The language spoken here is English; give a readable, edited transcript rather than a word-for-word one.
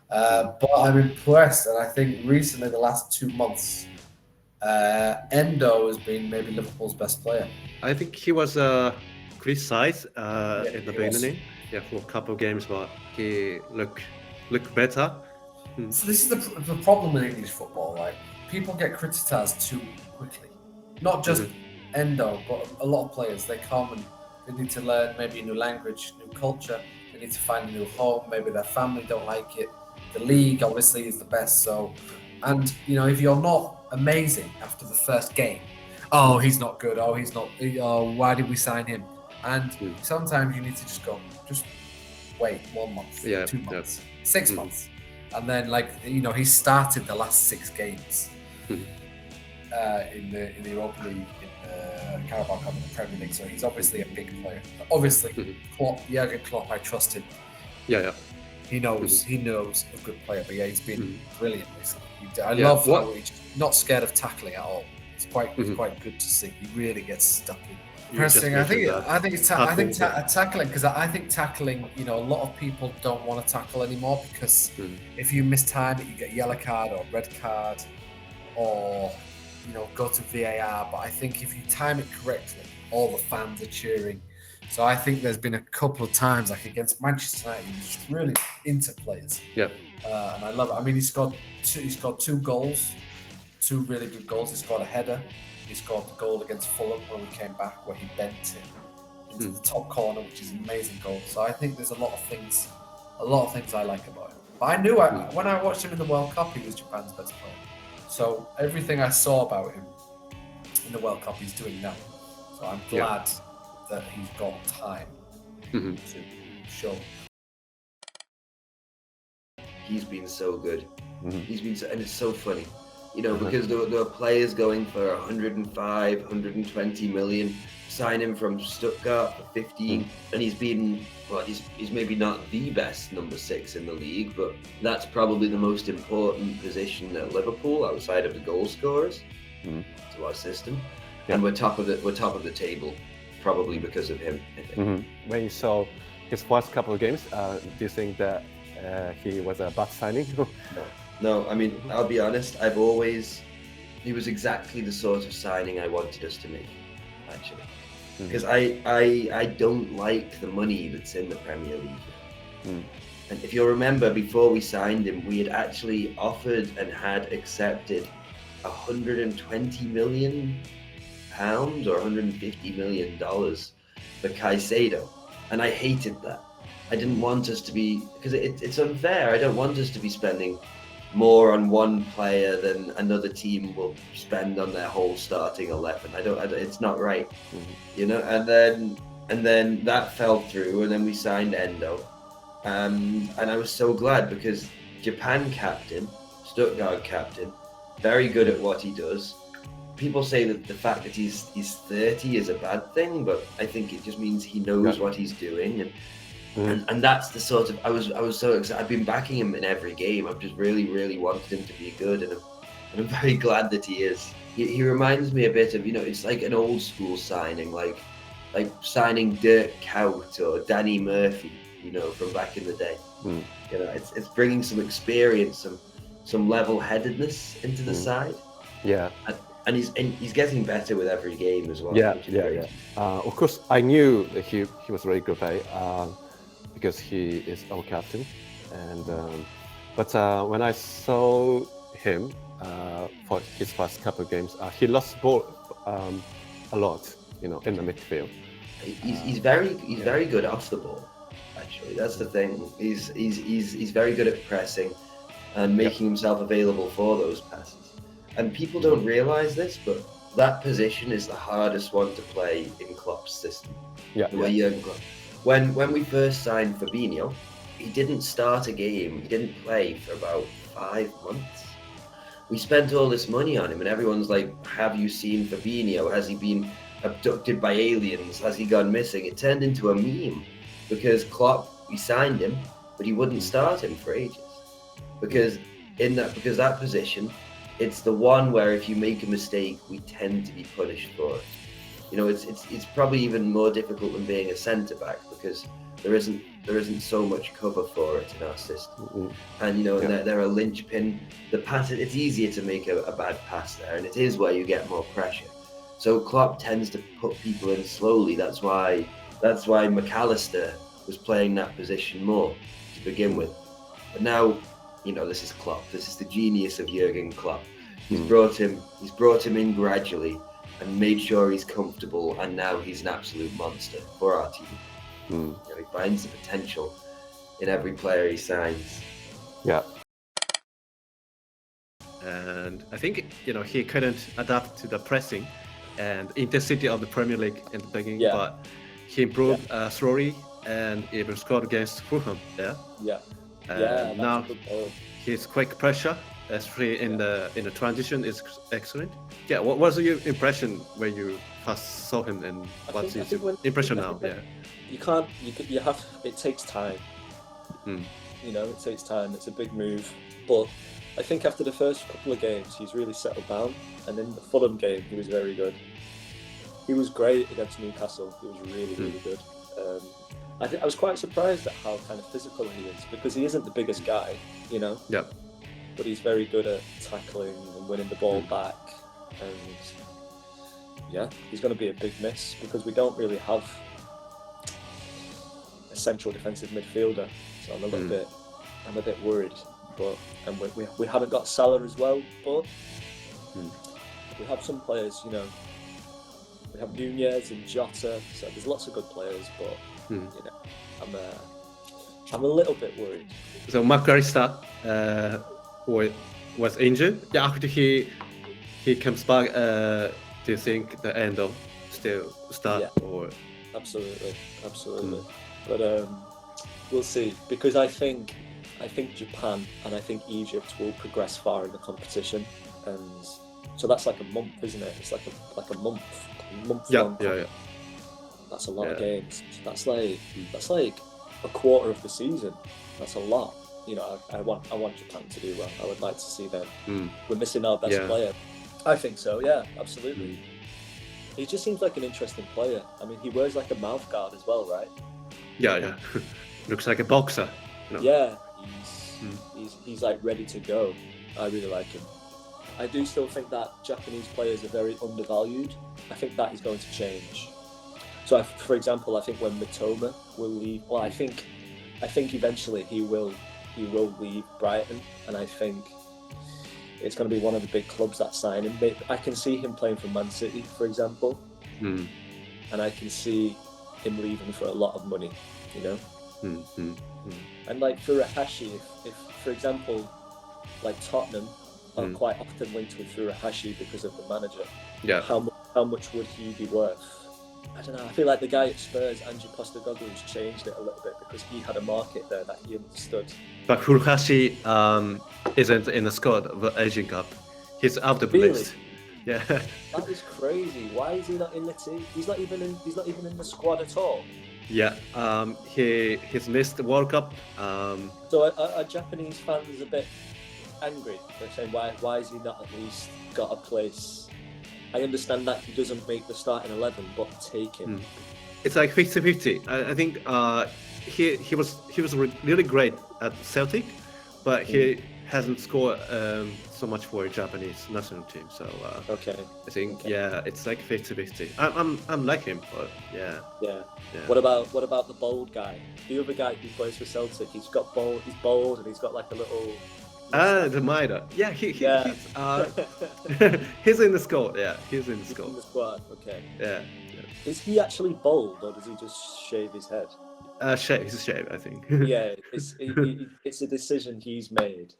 But I'm impressed, and I think recently, the last 2 months, Endo has been maybe Liverpool's best player. I think he was criticized in the he was. beginning, for a couple of games, but he look better. So this is the problem with English football, right? People get criticised too quickly. Not just Endo, but a lot of players. They come and they need to learn maybe a new language, new culture. They need to find a new home. Maybe their family don't like it. The league obviously is the best. So, and if you're not amazing after the first game, oh, he's not good. Oh, he's not. Oh, why did we sign him? And sometimes you need to just wait 1 month, 2 months, 6 months. And then, he started the last 6 games in the Europa League, in the Carabao Cup, in the Premier League. So he's obviously a big player. Obviously, Jurgen Klopp, I trust him. Yeah. He knows a good player. But yeah, he's been brilliant recently. I love how he's not scared of tackling at all. It's quite good to see. He really gets stuck in. Interesting. I think it's tackling, because I think tackling. A lot of people don't want to tackle anymore because if you miss time, you get a yellow card or red card, or go to VAR. But I think if you time it correctly, all the fans are cheering. So I think there's been a couple of times, like against Manchester United, he's just really into players. Yeah. And I love it. I mean, he scored 2 goals, 2 really good goals. He scored a header. He scored the goal against Fulham when we came back, where he bent it into the top corner, which is an amazing goal. So I think there's a lot of things I like about him. But I knew when I watched him in the World Cup, he was Japan's best player. So everything I saw about him in the World Cup, he's doing now. So I'm glad that he's got time to show. He's been so good. He's been and it's so funny. Because there are players going for 105, 120 million, sign him from Stuttgart for 15, and he's maybe not the best number 6 in the league, but that's probably the most important position at Liverpool outside of the goal scorers to our system, and we're top of the table probably because of him. I think. When you saw his first couple of games, do you think that he was a bad signing? No, I mean, I'll be honest, he was exactly the sort of signing I wanted us to make, actually. Because I don't like the money that's in the Premier League. And if you'll remember, before we signed him, we had actually offered and had accepted £120 million or $150 million for Caicedo. And I hated that. I didn't want us to be, because it's unfair. I don't want us to be spending more on one player than another team will spend on their whole starting 11. I don't it's not right, and then that fell through, and then we signed Endo, and I was so glad, because Japan captain, Stuttgart captain, very good at what he does. People say that the fact that he's 30 is a bad thing, but I think it just means he knows what he's doing, and that's the sort of I was so excited. I've been backing him in every game. I've just really wanted him to be good, and I'm very glad that he is. He reminds me a bit of, it's like an old school signing, like signing Dirk Kuyt or Danny Murphy, from back in the day. It's bringing some experience, some level-headedness into the side. Yeah. And he's getting better with every game as well. Yeah. Of course, I knew that he was a very good player because he is our captain. And but when I saw him for his first couple of games, he lost ball a lot, in the midfield. He's very good off the ball. Actually, that's the thing. He's very good at pressing and making himself available for those passes. And people don't realise this, but that position is the hardest one to play in Klopp's system. Jurgen Klopp. When we first signed Fabinho, he didn't start a game. He didn't play for about 5 months. We spent all this money on him, and everyone's like, "Have you seen Fabinho? Has he been abducted by aliens? Has he gone missing?" It turned into a meme because Klopp, we signed him, but he wouldn't start him for ages because that position. It's the one where if you make a mistake, we tend to be punished for it. It's probably even more difficult than being a centre-back because there isn't so much cover for it in our system. Mm. And you know, Yeah. they're a linchpin. The pass, it's easier to make a bad pass there, and it is where you get more pressure. So Klopp tends to put people in slowly. That's why McAllister was playing that position more to begin with. But now, you know, this is Klopp. This is the genius of Jurgen Klopp. He's brought him in gradually and made sure he's comfortable, and now he's an absolute monster for our team. You know, he finds the potential in every player he signs. Yeah. And I think, you know, he couldn't adapt to the pressing and intensity of the Premier League in the beginning, Yeah. but he improved slowly and even scored against Fulham. Yeah. Yeah. And now that's a good goal. his quick pressure, especially in the transition, is excellent. Yeah. What was your impression when you first saw him, and what's think his when- impression I now? think Yeah. You have. It takes time. Mm. You know, it takes time. It's a big move, but I think after the first couple of games, he's really settled down. And in the Fulham game, he was very good. He was great against Newcastle. He was really, really good. I was quite surprised at how kind of physical he is, because he isn't the biggest guy, you know. Yeah. But he's very good at tackling and winning the ball back. And yeah, he's going to be a big miss, because we don't really have a central defensive midfielder. So I'm a bit worried. But and we haven't got Salah as well, but we have some players, you know. We have Nunez and Jota, so there's lots of good players, but you know, I'm a little bit worried. So McAllister was injured. Yeah, after he comes back, do you think the end of still start? Yeah. Or Absolutely. But we'll see, because I think Japan and I think Egypt will progress far in the competition, and so that's like a month, isn't it? It's like a month long. Yeah. That's a lot of games. That's like a quarter of the season. That's a lot. You know, I want Japan to do well. I would like to see them. We're missing our best player. I think so. Yeah, absolutely. He just seems like an interesting player. I mean, he wears like a mouth guard as well, right? Yeah. Looks like a boxer. You know? Yeah, he's like ready to go. I really like him. I do still think that Japanese players are very undervalued. I think that is going to change. So, for example, I think when Mitoma will leave, well, I think eventually he will leave Brighton, and I think it's going to be one of the big clubs that sign him. I can see him playing for Man City, for example, and I can see him leaving for a lot of money, you know. And like Furuhashi, if for example, like Tottenham are quite often linked with Furuhashi because of the manager. Yeah. How much would he be worth? I don't know. I feel like the guy at Spurs, Ange Postecoglou, has changed it a little bit because he had a market there that he understood. But Furuhashi isn't in the squad of the Asian Cup. He's out of the Really? list. Yeah. That is crazy. Why is he not in the team? He's not even in the squad at all. Yeah. He's missed the World Cup. So are Japanese fans a bit angry? They're saying, why has he not at least got a place? I understand that he doesn't make the starting 11, but take him. It's like 50-50. I think he was really great at Celtic, but he hasn't scored so much for a Japanese national team. So Okay. I think it's like 50-50. I'm like him, but yeah. What about the bold guy? The other guy who plays for Celtic, he's bold and he's got like a little. The Maida. Yeah, he's he's in the squad. Yeah, he's in the He's squad. in the squad. Okay. Yeah. Is he actually bold, or does he just shave his head? He's a shave, I think. Yeah, it's a decision he's made.